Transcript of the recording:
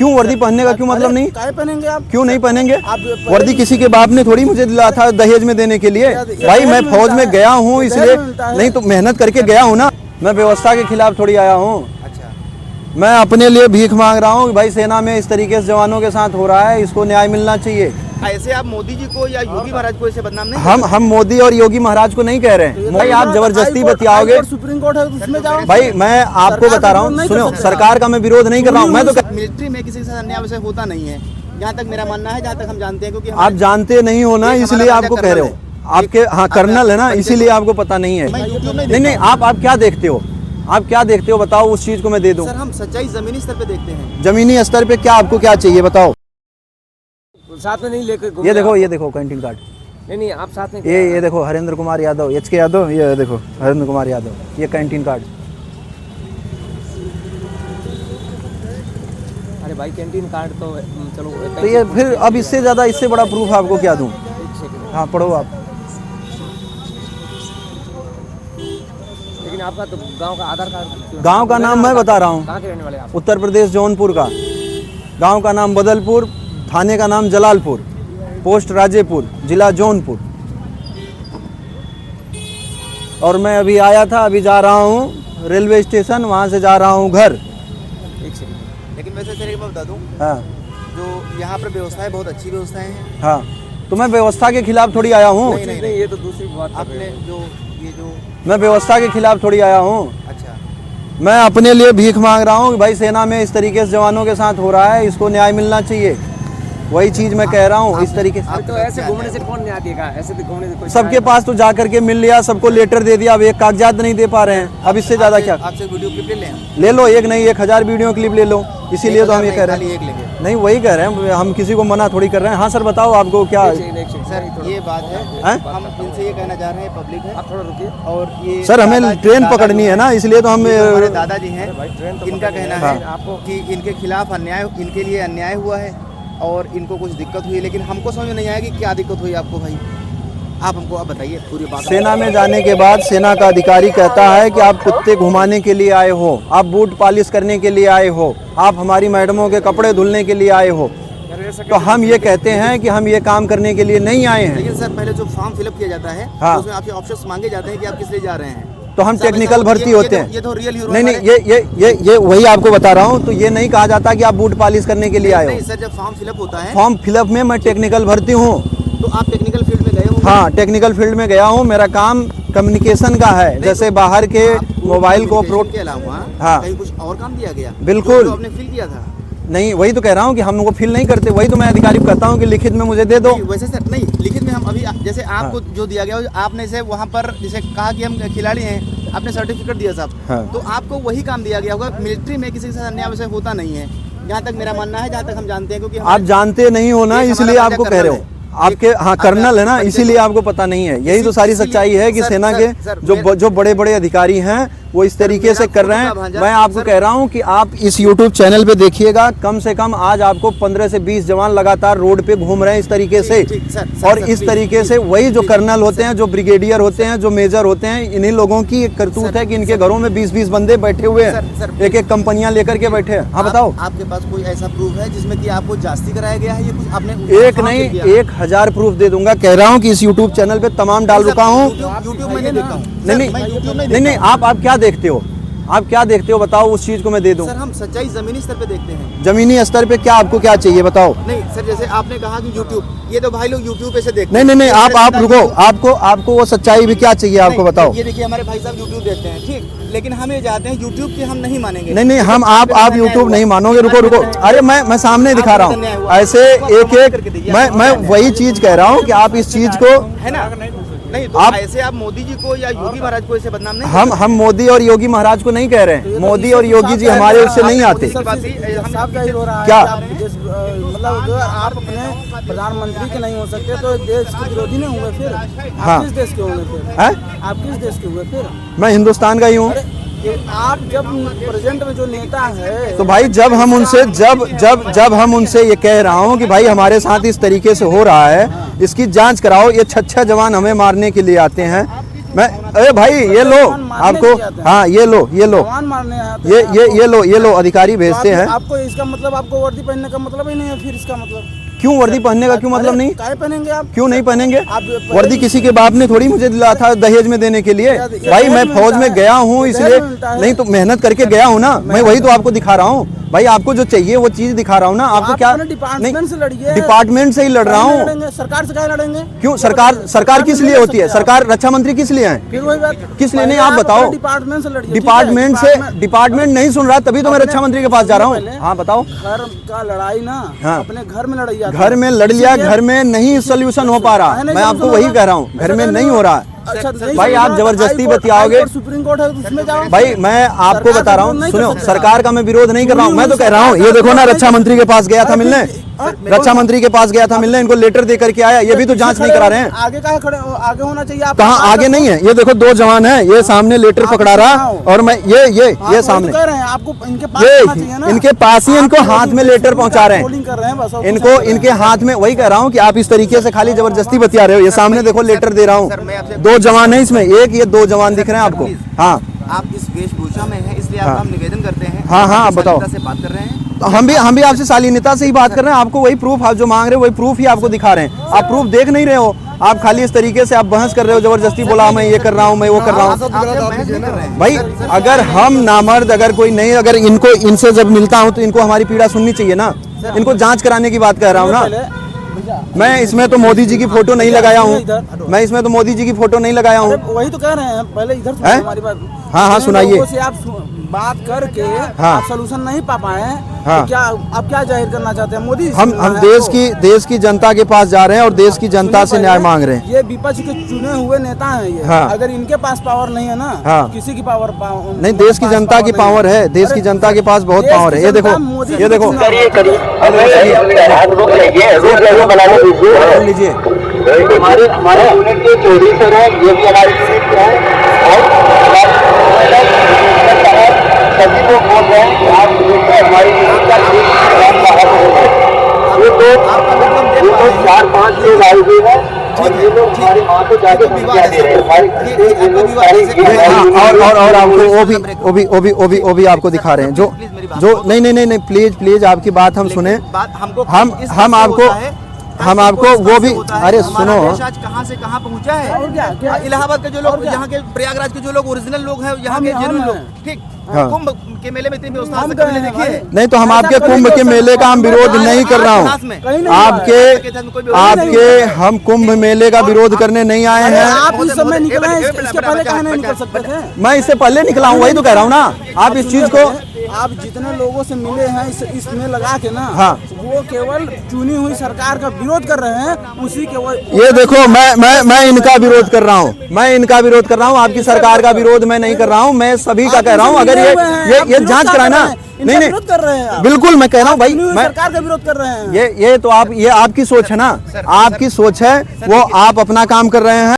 क्यों वर्दी पहनने का क्यों मतलब नहीं? काहे पहनेंगे आप? क्यों नहीं पहनेंगे? आप वर्दी किसी के बाप ने थोड़ी मुझे दिला था दहेज में देने के लिए। भाई मैं फौज में गया हूँ इसलिए, नहीं तो मेहनत करके गया हूँ ना। मैं व्यवस्था के खिलाफ थोड़ी आया हूँ। अच्छा, मैं अपने लिए भीख मांग रहा हूँ कि भाई सेना में इस तरीके से जवानों के साथ हो रहा है, इसको न्याय मिलना चाहिए। ऐसे आप मोदी जी को या योगी महाराज को ऐसे बदनाम नहीं? हम मोदी और योगी महाराज को नहीं कह रहे हैं भाई, आप जबरदस्ती बतियाओगे। सुप्रीम कोर्ट है उसमें जाओ भाई मैं आपको बता रहा हूँ, सुनो, सरकार का मैं विरोध नहीं कर रहा हूँ। मैं तो मिलिट्री में किसी के साथ अन्याय वैसे होता नहीं है, जहाँ तक मेरा मानना है, जहाँ तक हम जानते हैं, क्योंकि आप जानते नहीं हो ना, इसलिए आपको कह रहे हो। आपके हाँ कर्नल है ना, इसीलिए आपको पता नहीं है। नहीं नहीं, आप क्या देखते हो? आप क्या देखते हो बताओ, उस चीज को मैं दे दूं। सर हम सच्चाई जमीनी स्तर पे देखते हैं। जमीनी स्तर पे क्या आपको क्या चाहिए बताओ? साथ में नहीं लेकर ये देखो कैंटीन कार्ड। नहीं आप साथ में ये देखो हरेंद्र कुमार यादव, HK यादव, ये देखो हरेंद्र कुमार यादव, ये कैंटीन कार्ड। अरे भाई कैंटीन कार्ड तो चलो, तो ये फिर अब इससे ज्यादा, इससे बड़ा प्रूफ आपको क्या दूं? हाँ पढ़ो आप। लेकिन आपका तो गांव का आधार कार्ड, गांव का नाम मैं बता रहा हूँ, कहाँ के रहने वाले आप? उत्तर प्रदेश जौनपुर का। गांव का नाम बदलपुर, थाने का नाम जलालपुर, पोस्ट राजेपुर, जिला जौनपुर। और मैं अभी आया था, अभी जा रहा हूँ रेलवे स्टेशन, वहाँ से जा रहा हूँ घर। एक सेकंड। लेकिन वैसे सर एक बात बता दूं, हाँ जो यहाँ पर व्यवस्थाएं बहुत अच्छी व्यवस्थाएं हैं। हाँ, तो मैं व्यवस्था के खिलाफ थोड़ी आया हूँ। नहीं, ये तो दूसरी बात। आपने जो मैं व्यवस्था के खिलाफ थोड़ी आया हूँ। अच्छा, मैं अपने लिए भीख मांग रहा हूँ कि भाई सेना में इस तरीके से जवानों के साथ हो रहा है, इसको न्याय मिलना चाहिए। वही चीज मैं कह रहा हूँ इस तरीके से। तो ऐसे घूमने से कौन न्याय देगा? ऐसे तो घूमने से कोई सबके पास तो जा करके मिल लिया, सबको लेटर दे दिया, अब एक कागजात नहीं दे पा रहे हैं। अब इससे ज्यादा क्या? आपसे वीडियो क्लिप ले लें? ले लो, एक नहीं 1000 वीडियो क्लिप ले लो, इसीलिए तो हम ये कह रहे हैं। एक लेंगे? नहीं वही कह रहे हैं, हम किसी को मना थोड़ी कर रहे हैं। हाँ सर बताओ आपको क्या? सर ये बात है, हम इनसे ये कहना चाह रहे हैं, पब्लिक है, आप थोड़ा रुकिए। और ये सर हमें ट्रेन पकड़नी है ना, इसलिए तो हम हमारे दादाजी हैं, तो इनका कहना है आपको कि इनके खिलाफ अन्याय, इनके लिए अन्याय हुआ है और इनको कुछ दिक्कत हुई, लेकिन हमको समझ में नहीं आया कि क्या दिक्कत हुई आपको। भाई आप हमको आप बताइए पूरी बात। सेना में जाने के बाद सेना का अधिकारी कहता है कि आप कुत्ते घुमाने के लिए आए हो, आप बूट पॉलिश करने के लिए आए हो, आप हमारी मैडमों के कपड़े धुलने के लिए आए हो। तो हम ये कहते हैं कि हम ये काम करने के लिए नहीं आए हैं। लेकिन सर पहले जो फॉर्म फिलअप किया जाता है, हाँ, उसमें आपके ऑप्शंस मांगे जाते हैं कि आप किस लिए जा रहे हैं। तो हम टेक्निकल भर्ती होते हैं। ये तो रियल हीरो। नहीं ये वही आपको बता रहा हूँ। तो ये नहीं कहा जाता कि आप बूट पॉलिश करने के लिए आए हो। सर जब फॉर्म फिलअप होता है, फॉर्म फिलअप में मैं टेक्निकल भर्ती हूँ। तो आप टेक्निकल फील्ड में गए हो? हाँ टेक्निकल फील्ड में गया हूँ, मेरा काम कम्युनिकेशन का है, जैसे बाहर के मोबाइल को अपलोड के अलावा हाँ कहीं कुछ और काम दिया गया? बिल्कुल, जो आपने फिल किया था? नहीं वही तो कह रहा हूँ कि हम लोग को फिल नहीं करते। वही तो मैं अधिकारी को कहता हूँ कि लिखित में मुझे दे दो। वैसे सर नहीं, लिखित में हम अभी जैसे आपको जो दिया गया, आपने से वहाँ पर जैसे कहा कि हम खिलाड़ी हैं, आपने सर्टिफिकेट दिया साहब। हाँ। तो आपको वही काम दिया गया होगा। मिलिट्री में किसी के साथ अन्याय वैसे होता नहीं है, जहाँ तक मेरा मानना है, जहाँ तक हम जानते हैं, क्योंकि आप जानते नहीं हो ना, इसलिए आपको कह रहे हो। आपके हाँ कर्नल है ना, इसीलिए आपको पता नहीं है। यही तो सारी सच्चाई है कि सेना के जो बड़े बड़े अधिकारी हैं वो इस तरीके से कर रहे हैं। मैं आपको कह रहा हूं कि आप इस YouTube चैनल पे देखिएगा, कम से कम आज आपको 15 से 20 जवान लगातार रोड पे घूम रहे हैं इस तरीके से। और इस तरीके से वही जो कर्नल होते हैं, जो ब्रिगेडियर होते हैं, जो मेजर होते हैं, इन्हीं लोगों की एक करतूत है कि इनके घरों में 20-20 बंदे बैठे हुए हैं, एक कंपनियां लेकर के बैठे हैं। हाँ बताओ, आपके पास कोई ऐसा प्रूफ है जिसमें कि आपको जास्ती कराया गया है? ये कुछ आपने एक नहीं 1000 प्रूफ दे दूंगा। कह रहा हूँ कि इस YouTube चैनल पे तमाम डाल रुका हूँ। यूट्यूब में नहीं देखता हूँ। नहीं आप क्या देखते हो? आप क्या देखते हो बताओ, उस चीज को मैं दे दूं। सर हम सच्चाई जमीनी स्तर पे देखते हैं। जमीनी स्तर पे क्या आपको क्या चाहिए बताओ? नहीं सर, जैसे आपने कहा कि YouTube, ये तो भाई लोग YouTube पे से देखते हैं। नहीं आप रुको, आपको वो सच्चाई भी क्या चाहिए आपको बताओ। ये देखिए हमारे भाई साहब YouTube देखते हैं, ठीक, लेकिन हम ये चाहते हैं YouTube की हम नहीं मानेंगे। नहीं हम आप YouTube नहीं मानोगे। रुको, अरे मैं सामने दिखा रहा हूँ ऐसे एक मैं वही चीज कह रहा हूँ कि आप इस चीज को है ना, नहीं तो ऐसे आप मोदी जी को या योगी महाराज को ऐसे बदनाम नहीं? हम मोदी और योगी महाराज को नहीं कह रहे हैं। मोदी और योगी जी हमारे उससे नहीं आते। क्या मतलब जो आप अपने प्रधानमंत्री के नहीं हो सकते तो देश के विरोधी नहीं हुए फिर? हाँ, किस देश के हुए फिर? आप किस देश के हुए फिर? मैं हिंदुस्तान का ही हूँ। आप जब प्रेजेंट में जो नेता है, तो भाई जब हम उनसे ये कह रहा हूँ कि भाई हमारे साथ इस तरीके से हो रहा है, इसकी जांच कराओ। ये 6 जवान हमें मारने के लिए आते हैं, मैं अरे भाई ये लो आपको, हाँ ये लो जवान मारने आया तो ये लो अधिकारी भेजते हैं। आपको इसका मतलब आपको वर्दी पहनने का मतलब ही नहीं है, फिर इसका मतलब क्यों वर्दी पहनने का क्यों मतलब नहीं? काहे पहनेंगे आप? क्यों नहीं पहनेंगे? आप वर्दी किसी के बाप ने थोड़ी मुझे दिला था दहेज में देने के लिए। भाई मैं फौज में गया हूँ इसलिए, नहीं तो मेहनत करके गया हूँ ना, मैं वही तो आपको दिखा रहा हूँ। भाई आपको जो चाहिए वो चीज दिखा रहा हूँ ना, आपको क्या डिपार्टमेंट से लड़िए। डिपार्टमेंट से ही लड़ रहा हूँ। सरकार से क्या लड़ेंगे? क्यों सरकार किस लिए होती है? सरकार रक्षा मंत्री किस लिए है? फिर वही बात, किस लिए नहीं आप बताओ? डिपार्टमेंट से लड़िए। डिपार्टमेंट नहीं सुन रहा, तभी तो मैं रक्षा मंत्री के पास जा रहा हूँ। हाँ बताओ। घर का लड़ाई ना अपने घर में लड़ाई, घर में लड़ लिया, घर में नहीं सोल्यूशन हो पा रहा। मैं आपको वही कह रहा हूँ, घर में नहीं हो रहा। अच्छा भाई आप जबरदस्ती बतियाओगे। सुप्रीम कोर्ट है उसमें जाओ। भाई मैं आपको बता रहा हूँ, सुनो, सरकार का मैं विरोध नहीं कर रहा हूँ, मैं तो कह रहा हूँ ये देखो ना, रक्षा मंत्री के पास गया था मिलने, रक्षा मंत्री के पास गया था मिलने, इनको लेटर दे करके आया, ये भी तो जांच नहीं करा रहे हैं। आगे कहाँ खड़े, आगे होना चाहिए। आप कहाँ आगे नहीं है? ये देखो 2 जवान है, ये सामने लेटर पकड़ा रहा और मैं ये सामने कह रहे हैं आपको इनके पास ये होना चाहिए ना। इनके पास ही इनको हाथ में लेटर पहुंचा रहे ट्रोलिंग कर रहे हैं बस। हैं, इनको इनके हाथ में। वही कह रहा हूँ कि आप इस तरीके से खाली जबरदस्ती बतिया रहे हो। ये सामने देखो लेटर दे रहा हूँ, 2 जवान है इसमें, एक ये 2 जवान दिख रहे हैं आपको। हाँ आप इस वेशभूषा में हैं, इसलिए आप हम निवेदन करते हैं। हाँ, आप बताओ। से बात कर रहे हैं तो हम भी आपसे शालीनता से ही बात कर रहे हैं। आपको वही प्रूफ आप जो मांग रहे हो वही प्रूफ ही आपको दिखा रहे हैं। आप प्रूफ देख नहीं रहे हो, आप खाली इस तरीके से आप बहस कर रहे हो, जबरदस्ती बोला मैं ये कर रहा हूँ, मैं वो कर रहा हूँ। भाई अगर हम नामर्द, अगर कोई नहीं, अगर इनसे जब मिलता हूँ तो इनको हमारी पीड़ा सुननी चाहिए ना। इनको जांच कराने की बात कर रहा हूँ ना मैं। इसमें तो मोदी जी की फोटो नहीं लगाया हूँ, मैं इसमें तो मोदी जी की फोटो नहीं लगाया हूँ। वही तो कह रहे हैं, पहले इधर सुनिए हमारी बात। हाँ सुनाइए। आप बात करके हाँ। आप सोल्यूशन नहीं पा पाए। हाँ। तो क्या आप क्या जाहिर करना चाहते हैं? मोदी हम देश की जनता के पास जा रहे हैं और देश की जनता से न्याय मांग रहे हैं। ये विपक्ष के चुने हुए नेता हैं ये। हाँ। अगर इनके पास पावर नहीं है ना, हाँ। किसी की पावर नहीं, देश की जनता की पावर है, देश की जनता के पास बहुत पावर है। ये देखो, ये देखो, लीजिए। हमारे यूनिट के चोरी सर है, ये भी हमारी यूनिट है और सभी लोग बोल रहे हैं कि आप यूनिट में हमारी यूनिट का ये तो 4-5 लोग आए हुए हैं और ये लोग हमारी माँ को जाके धमकियां दे रहे हैं। और आपको वो भी आपको दिखा रहे हैं जो नहीं प्लीज आपकी बात हम सुने। हम आपको वो भी, अरे सुनो, आज कहाँ से कहाँ पहुँचा है। इलाहाबाद के जो लोग, यहाँ के प्रयागराज के जो लोग ओरिजिनल लोग हैं, यहाँ के जेन्युइन लोग, ठीक। कुंभ के मेले में इतनी व्यवस्था देखिए। नहीं तो हम आपके कुंभ के मेले का हम विरोध नहीं कर रहा हूँ। आपके हम कुंभ मेले का विरोध करने नहीं आए हैं। आप इस समय निकले हैं, इसके पहले कहाँ नहीं निकल सकते थे? मैं इससे पहले निकला हूँ, वही तो कह रहा हूँ ना। आप इस चीज को, आप जितने लोगों से मिले हैं इसमें लगा के ना, हाँ। वो केवल चुनी हुई सरकार का विरोध कर रहे हैं, उसी के ये देखो मैं इनका विरोध कर रहा हूँ, मैं इनका विरोध कर रहा हूँ। आपकी सरकार का विरोध मैं नहीं कर रहा हूँ, मैं सभी का कह रहा हूँ। अगर ये जांच कराना, नहीं विरोध कर रहे हैं, बिल्कुल मैं कह रहा हूँ भाई, मैं सरकार का विरोध कर रहे हैं। ये तो ये आपकी सोच है ना, आपकी सोच है, वो आप अपना काम कर रहे हैं।